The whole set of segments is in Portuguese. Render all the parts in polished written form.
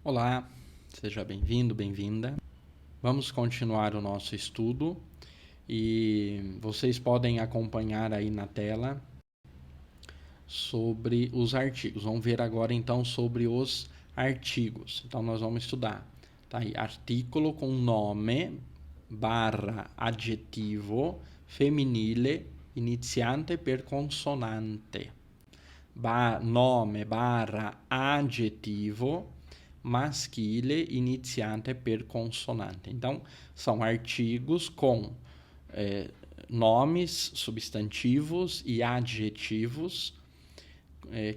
Olá, seja bem-vindo, bem-vinda. Vamos continuar o nosso estudo e vocês podem acompanhar aí na tela sobre os artigos. Vamos ver agora então sobre os artigos. Então nós vamos estudar. Tá aí, artículo com nome barra adjetivo femminile iniziante per consonante. Nome barra adjetivo maschile iniziante per consonante. Então, são artigos com nomes, substantivos e adjetivos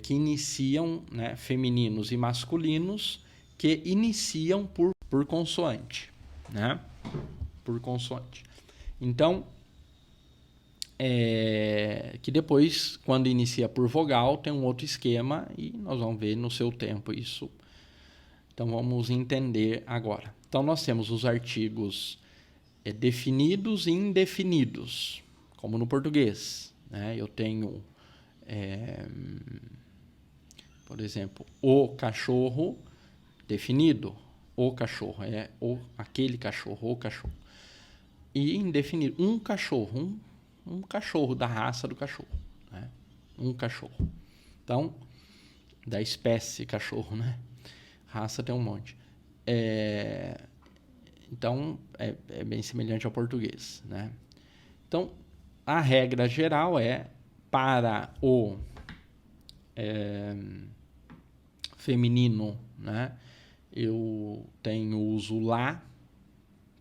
que iniciam, né, femininos e masculinos, que iniciam por consoante, né? Por consoante. Então, que depois, quando inicia por vogal, tem um outro esquema e nós vamos ver no seu tempo isso. Então, vamos entender agora. Então, nós temos os artigos definidos e indefinidos, como no português, né? Eu tenho, por exemplo, o cachorro definido. O cachorro é aquele cachorro, o cachorro. E indefinido, um cachorro, um cachorro da raça do cachorro, né? Um cachorro. Então, da espécie cachorro, né? Raça tem um monte. Então, é bem semelhante ao português, né? Então, a regra geral é para o feminino, né? Eu uso lá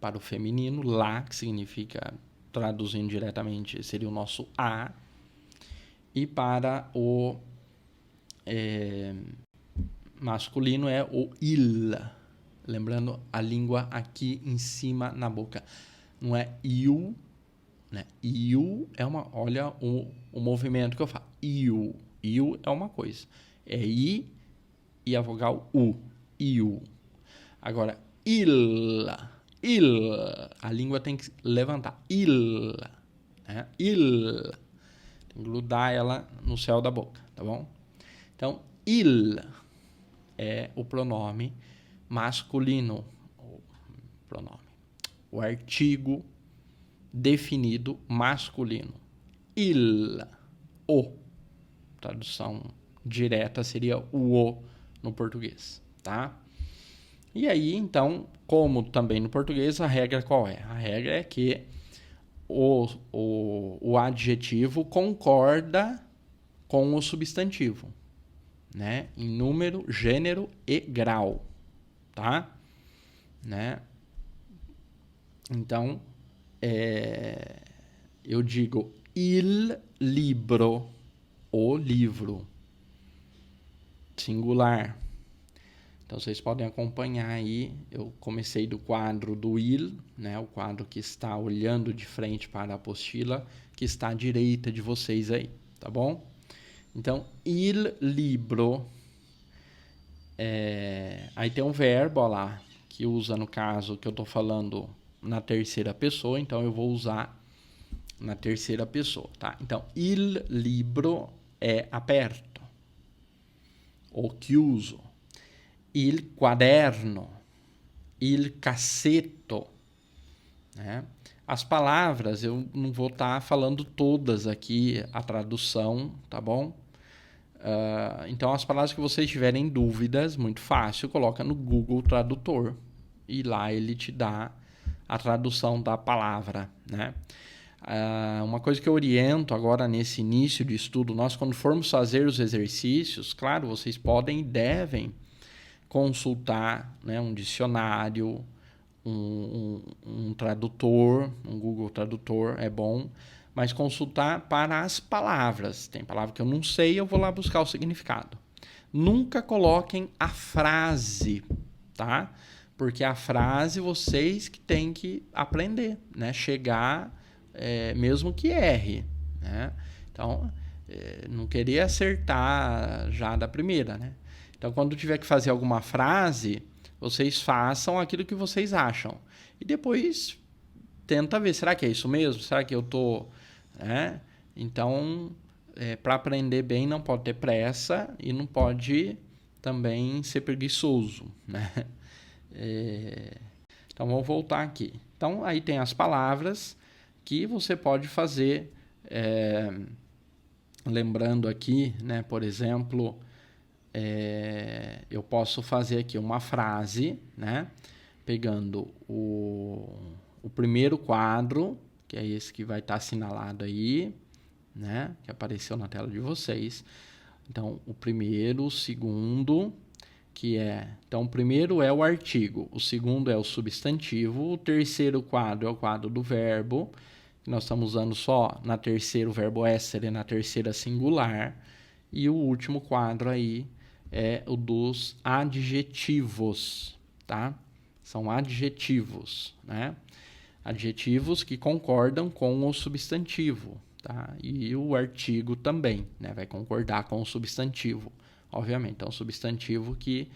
para o feminino, lá, que significa, traduzindo diretamente, seria o nosso a. E para o masculino é o il. Lembrando a língua aqui em cima na boca. Não é iu, né? Iu é uma... Olha o movimento que eu faço. Iu. Iu é uma coisa. É i e a vogal u. Iu. Agora, il. Il. A língua tem que levantar. Il. Né? Il. Tem que grudar ela no céu da boca, tá bom? Então, il é o pronome masculino, o artigo definido masculino. Il, o. Tradução direta seria o no português, tá? E aí, então, como também no português, a regra qual é? A regra é que o adjetivo concorda com o substantivo, né? Em número, gênero e grau, tá? Né? Então, eu digo il libro, o livro, singular. Então, vocês podem acompanhar aí, eu comecei do quadro do il, né? O quadro que está olhando de frente para a apostila, que está à direita de vocês aí, tá bom? Então, il libro, aí tem um verbo, ó lá, que usa no caso que eu estou falando na terceira pessoa, então eu vou usar na terceira pessoa, tá? Então, il libro é aperto, ou chiuso. Il quaderno, il cassetto, né? As palavras, eu não vou estar falando todas aqui, a tradução, tá bom? Então, as palavras que vocês tiverem dúvidas, muito fácil, coloca no Google Tradutor e lá ele te dá a tradução da palavra, né? Uma coisa que eu oriento agora nesse início de estudo, nós quando formos fazer os exercícios, claro, vocês podem e devem consultar, né, um dicionário, um tradutor, um Google Tradutor é bom, mas consultar para as palavras. Tem palavra que eu não sei, eu vou lá buscar o significado. Nunca coloquem a frase, tá? Porque a frase vocês que têm que aprender, né? Chegar, mesmo que erre, né? Então, não queria acertar já da primeira, né? Então, quando tiver que fazer alguma frase, vocês façam aquilo que vocês acham. E depois tenta ver, será que é isso mesmo? Será que eu estou... né? Então, para aprender bem, não pode ter pressa e não pode também ser preguiçoso, né? Então, vamos voltar aqui. Então, aí tem as palavras que você pode fazer, lembrando aqui, né? Por exemplo, eu posso fazer aqui uma frase, né? Pegando o primeiro quadro, que é esse que vai estar assinalado aí, né? Que apareceu na tela de vocês. Então, o primeiro, o segundo, então, o primeiro é o artigo, o segundo é o substantivo, o terceiro quadro é o quadro do verbo, que nós estamos usando só na terceira, o verbo essere, na terceira singular, e o último quadro aí é o dos adjetivos, tá? São adjetivos, né? Adjetivos que concordam com o substantivo, tá? E o artigo também, né? Vai concordar com o substantivo, obviamente. Então, o substantivo que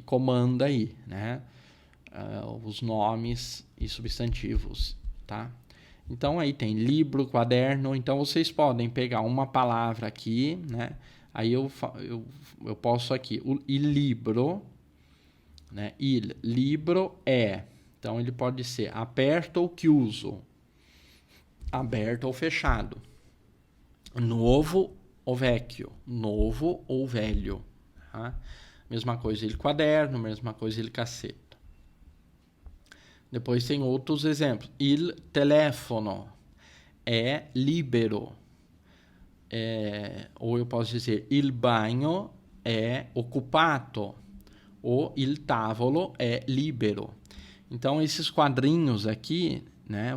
comanda aí, né? Os nomes e substantivos, tá? Então, aí tem livro, quaderno. Então, vocês podem pegar uma palavra aqui, né? Aí eu posso aqui, il libro, né? Il libro é. Então, ele pode ser aperto ou chiuso, aberto ou fechado, novo ou vecchio, novo ou velho. Tá? Mesma coisa il quaderno, mesma coisa il cassetto. Depois tem outros exemplos. Il telefono é libero. Ou eu posso dizer il bagno é occupato. Ou il tavolo é libero. Então, esses quadrinhos aqui, né,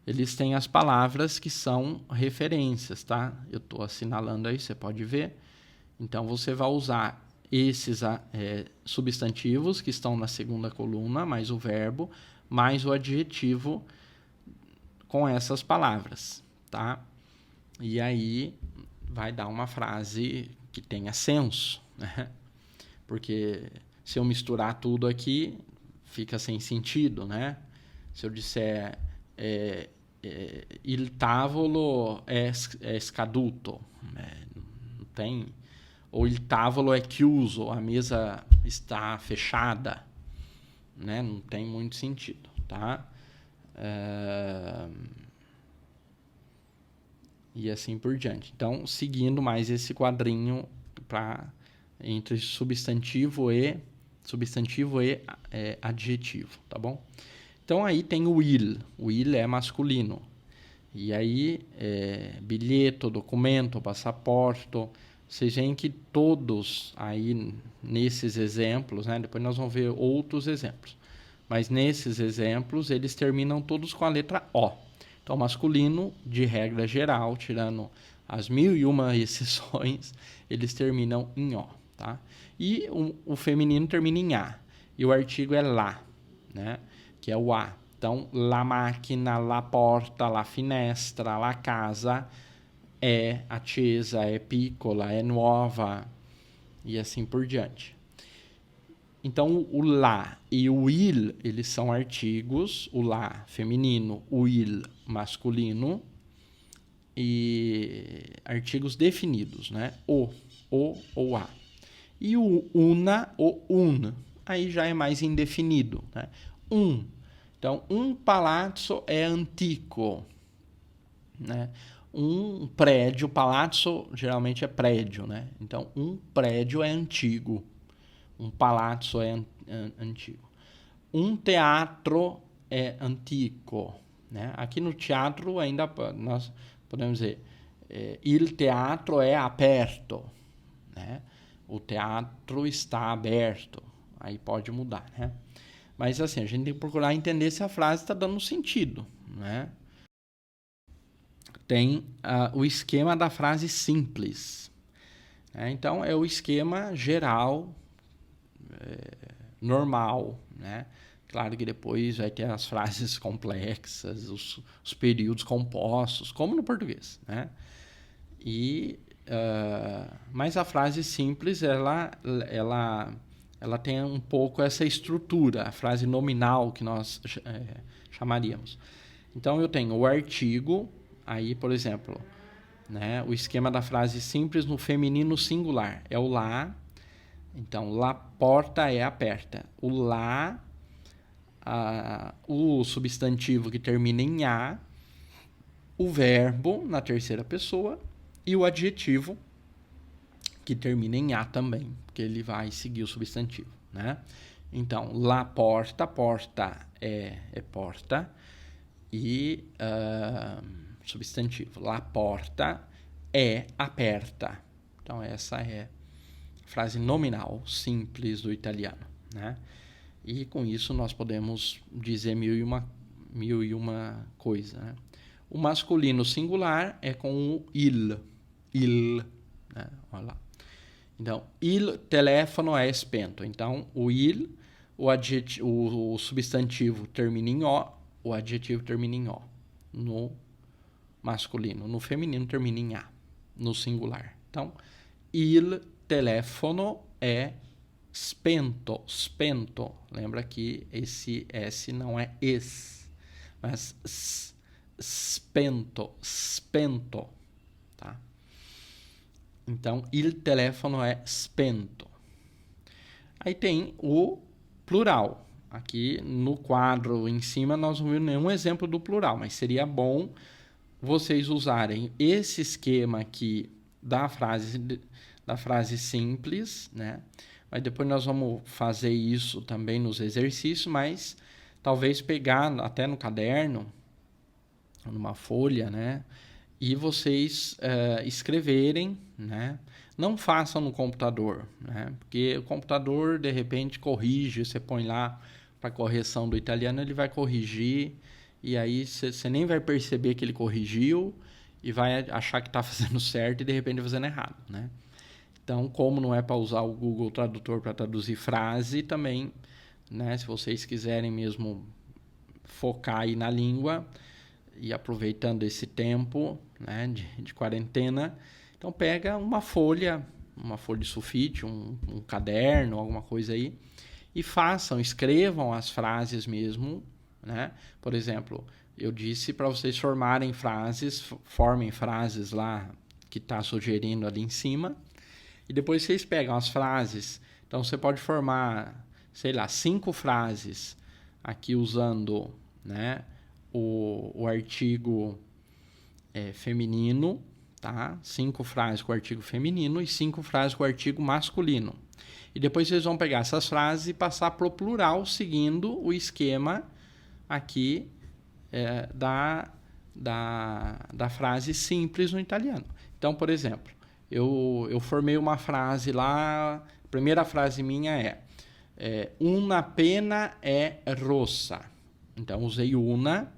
eles têm as palavras que são referências, tá? Eu estou assinalando aí, você pode ver. Então, você vai usar esses substantivos que estão na segunda coluna, mais o verbo, mais o adjetivo com essas palavras, tá? E aí, vai dar uma frase que tenha senso, né? Porque se eu misturar tudo aqui, fica sem sentido, né? Se eu disser il tavolo è scaduto, não tem. Ou il tavolo è chiuso, a mesa está fechada, né? Não tem muito sentido, tá? E assim por diante. Então, seguindo mais esse quadrinho entre substantivo e adjetivo, tá bom? Então, aí tem o will. O will é masculino. E aí, bilhete, documento, passaporte. Vocês veem que todos aí nesses exemplos, né? Depois nós vamos ver outros exemplos. Mas nesses exemplos, eles terminam todos com a letra O. Então, masculino, de regra geral, tirando as 1001 exceções, eles terminam em O, tá? E o feminino termina em A. E o artigo é lá, né? Que é o A. Então, la máquina, la porta, la finestra, la casa é accesa, é piccola, é nuova e assim por diante. Então, o lá e o il, eles são artigos, o lá feminino, o il masculino, e artigos definidos, né? O ou a. E o una, o un, aí já é mais indefinido, né? Então, um palazzo é antico, né? Um prédio, palazzo geralmente é prédio, né? Então, um prédio é antigo. Um palazzo é antigo. Um teatro é antico, né? Aqui no teatro ainda nós podemos dizer il teatro é aperto, né? O teatro está aberto. Aí pode mudar, né? Mas assim, a gente tem que procurar entender se a frase está dando sentido, né? Tem o esquema da frase simples, né? Então, é o esquema geral, normal, né? Claro que depois vai ter as frases complexas, os períodos compostos, como no português, né? Mas a frase simples, ela tem um pouco essa estrutura, a frase nominal que nós chamaríamos. Então, eu tenho o artigo, aí, por exemplo, né, o esquema da frase simples no feminino singular é o lá, Então, la porta é aperta. O la, o substantivo que termina em a, o verbo na terceira pessoa e o adjetivo que termina em a também, porque ele vai seguir o substantivo, né? Então, la porta, porta é porta e substantivo. La porta é aperta. Então, essa é a frase nominal simples do italiano, né? E com isso nós podemos dizer mil e uma coisa, né? O masculino singular é com o il, né? Olha lá. Então, il telefono è spento. Então, o il, o substantivo termina em o, o adjetivo termina em o. No masculino. No feminino termina em a. No singular. Então, il telefono è spento. Spento. Lembra que esse S não é es, mas spento. Spento. Tá? Então, il telefono è spento. Aí tem o plural. Aqui no quadro em cima nós não vimos nenhum exemplo do plural, mas seria bom vocês usarem esse esquema aqui da frase simples, né? Mas depois nós vamos fazer isso também nos exercícios, mas talvez pegar até no caderno, numa folha, né? E vocês escreverem, né? Não façam no computador, né? Porque o computador, de repente, corrige, você põe lá para correção do italiano, ele vai corrigir, e aí você nem vai perceber que ele corrigiu e vai achar que está fazendo certo e, de repente, fazendo errado, né? Então, como não é para usar o Google Tradutor para traduzir frase, também, né? Se vocês quiserem mesmo focar aí na língua e aproveitando esse tempo, né, de quarentena, então pega uma folha de sulfite, um caderno, alguma coisa aí, e escrevam as frases mesmo, né? Por exemplo, eu disse para vocês formem frases lá que está sugerindo ali em cima, e depois vocês pegam as frases. Então você pode formar, sei lá, 5 frases aqui usando, né, o artigo feminino, tá? 5 frases com o artigo feminino e 5 frases com o artigo masculino. E depois vocês vão pegar essas frases e passar para o plural, seguindo o esquema aqui da frase simples no italiano. Então, por exemplo, eu formei uma frase lá, a primeira frase minha é una penna è rossa. Então, usei una,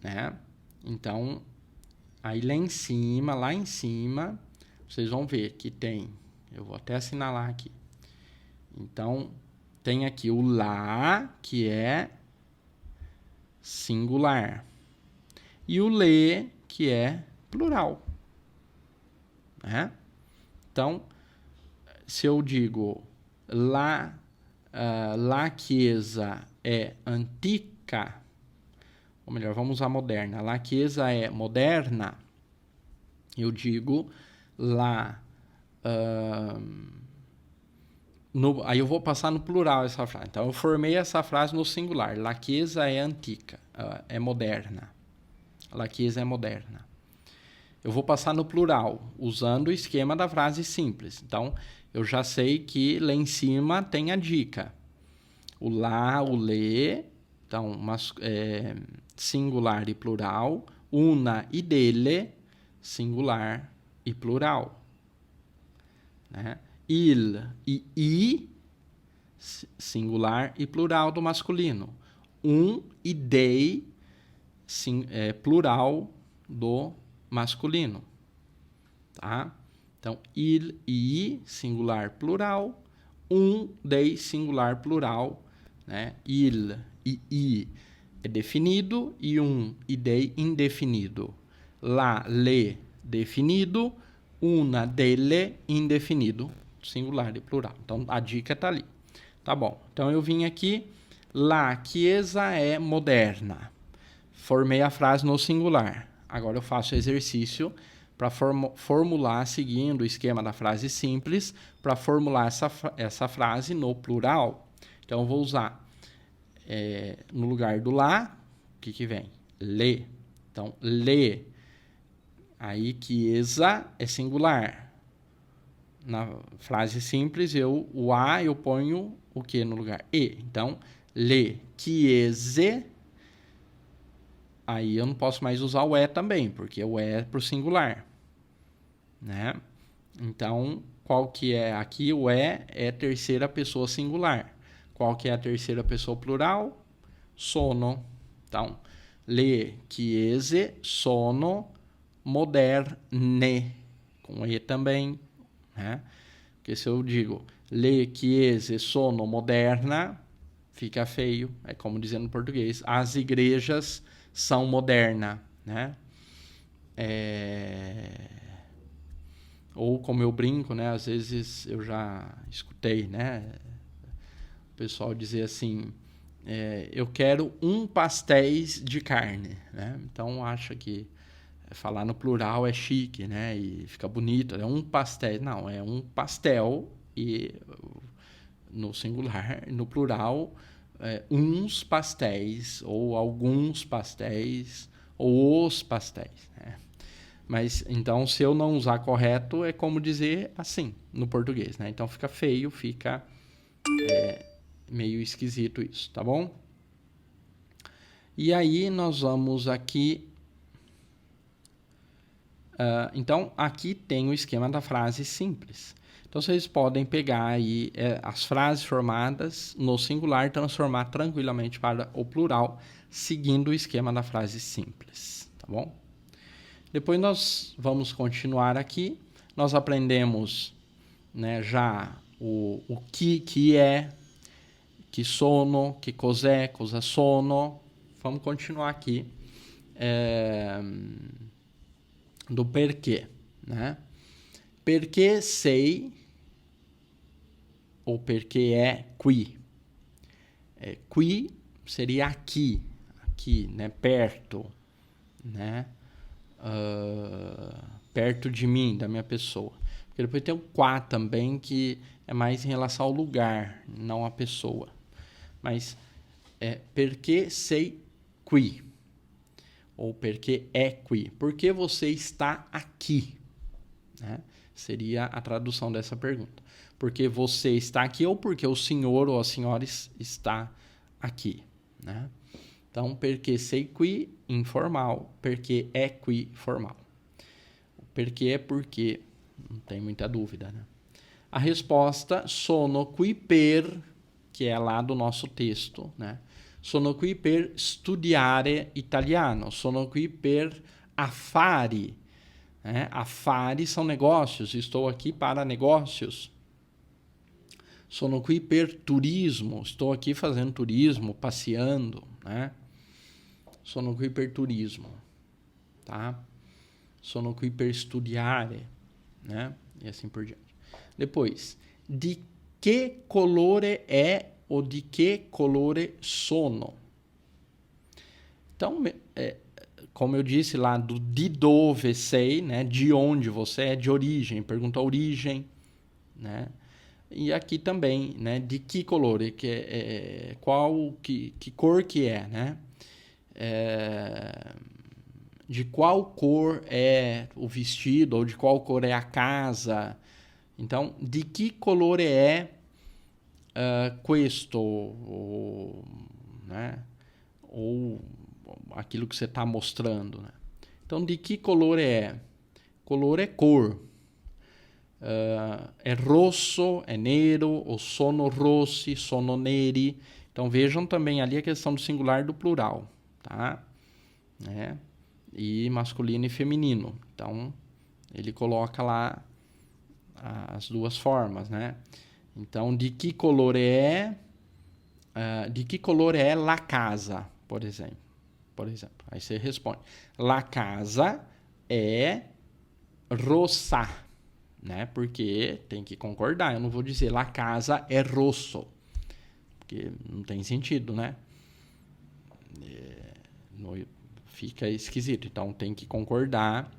né? Então, aí lá em cima, vocês vão ver que tem, eu vou até assinalar aqui. Então, tem aqui o la, que é singular, e o le, que é plural, né? Então, se eu digo la chiesa è antica, ou melhor, vamos usar moderna. La chiesa è moderna. Eu digo aí eu vou passar no plural essa frase. Então, eu formei essa frase no singular. La chiesa è antica. É moderna. La chiesa è moderna. Eu vou passar no plural, usando o esquema da frase simples. Então, eu já sei que lá em cima tem a dica. O la, o le, então, singular e plural. Una e delle, singular e plural. Né? Il e i, singular e plural do masculino. E dei, plural do masculino. Tá? Então, il e i, singular plural. Dei, singular plural. Né? Il e i é definido e e dei indefinido. La, le, definido. Una, delle, indefinido. Singular e plural. Então, a dica está ali. Tá bom. Então, eu vim aqui. La chiesa è moderna. Formei a frase no singular. Agora eu faço o exercício para formular, seguindo o esquema da frase simples, para formular essa frase no plural. Então, eu vou usar, no lugar do lá, o que vem? Lê. Então, lê. Aí, chiesa é singular. Na frase simples, o a eu ponho o que no lugar? E. Então, lê, chiese. Aí eu não posso mais usar o é também, porque o é para o singular, né? Então, qual que é aqui? O é terceira pessoa singular. Qual que é a terceira pessoa plural? Sono. Então, le chiese sono moderne. Com e também, né? Porque se eu digo le chiese sono moderna, fica feio. É como dizer no português. As igrejas são modernas, né? Ou como eu brinco, né? Às vezes eu já escutei, né? O pessoal dizer assim, eu quero um pastéis de carne, né? Então acha que falar no plural é chique, né? E fica bonito, é um pastel. Não, é um pastel e no singular, no plural, uns pastéis, ou alguns pastéis, ou os pastéis, né? Mas, então, se eu não usar correto, é como dizer assim, no português, né? Então, fica feio, fica meio esquisito isso, tá bom? E aí, nós vamos aqui... então, aqui tem o esquema da frase simples. Então, vocês podem pegar aí as frases formadas no singular e transformar tranquilamente para o plural, seguindo o esquema da frase simples, tá bom? Depois nós vamos continuar aqui. Nós aprendemos, né, já o que é, que sono, que cos'è, cosa sono. Vamos continuar aqui do perché, né? Perché sei ou perché é qui. Qui seria aqui, né? Perto, né? Perto de mim, da minha pessoa. Porque depois tem o qua também, que é mais em relação ao lugar, não à pessoa. Mas perché sei qui. Ou perché é qui. Por que você está aqui? Né? Seria a tradução dessa pergunta. Porque você está aqui ou porque o senhor ou a senhora está aqui, né? Então, perché sei qui, informal. Perché é qui, formal. Perché é porque, não tem muita dúvida, né? A resposta, sono qui per, que é lá do nosso texto, né? Sono qui per studiare italiano. Sono qui per affari. Né? Affari são negócios. Estou aqui para negócios. Sono qui per turismo. Estou aqui fazendo turismo, passeando, né? Sono qui per turismo, tá? Sono qui per studiare, né? E assim por diante. Depois, di che colore é ou di che colore sono? Então, como eu disse lá, di dove sei, né? De onde você é, de origem. Pergunta a origem, né? E aqui também, né? De que colore, que que cor que é, né? De qual cor é o vestido ou de qual cor é a casa. Então, de que colore é questo, né? Ou aquilo que você está mostrando, né? Então, de que colore é? Colore é cor. É rosso, é nero, ou sono rossi, sono neri. Então, vejam também ali a questão do singular e do plural, tá? E masculino e feminino. Então, ele coloca lá as duas formas, né? Então, de que color é la casa, por exemplo. Aí você responde: la casa é rossa, né? Porque tem que concordar. Eu não vou dizer la casa é rosso, porque não tem sentido, né? Fica esquisito. Então tem que concordar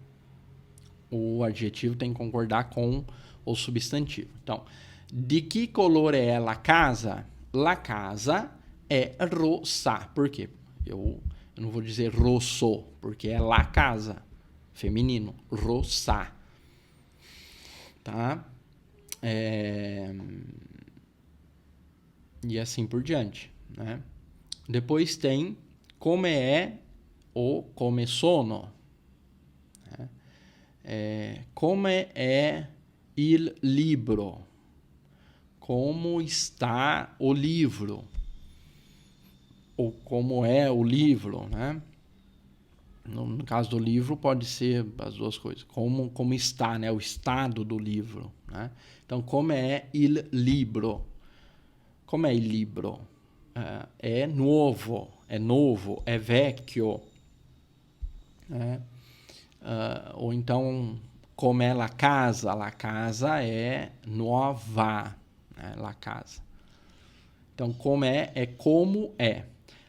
o adjetivo tem que concordar com o substantivo. Então, de que color é la casa? La casa é rosa. Por quê? Eu não vou dizer rosso, porque é la casa, feminino, rosa. Tá? E assim por diante, né? Depois tem come é ou come sono. Né? Come é il libro. Como está o livro? Ou como é o livro, né? No caso do livro, pode ser as duas coisas. Como está, né? O estado do livro, né? Então, como é il libro? Como é il libro? É novo, é vecchio. Né? Ou então, como é la casa? La casa é nova, né? La casa. Então, como é como é.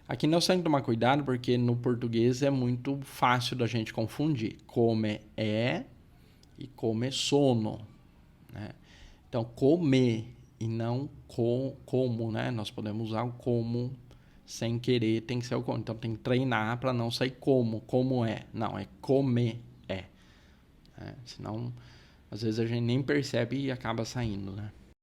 Aqui nós temos que tomar cuidado porque no português é muito fácil da gente confundir. Come é e come sono. Né? Então, comer e não como, né? Nós podemos usar o como sem querer, tem que ser o como. Então, tem que treinar para não sair como é. Não, é comer é. Senão, às vezes a gente nem percebe e acaba saindo, né?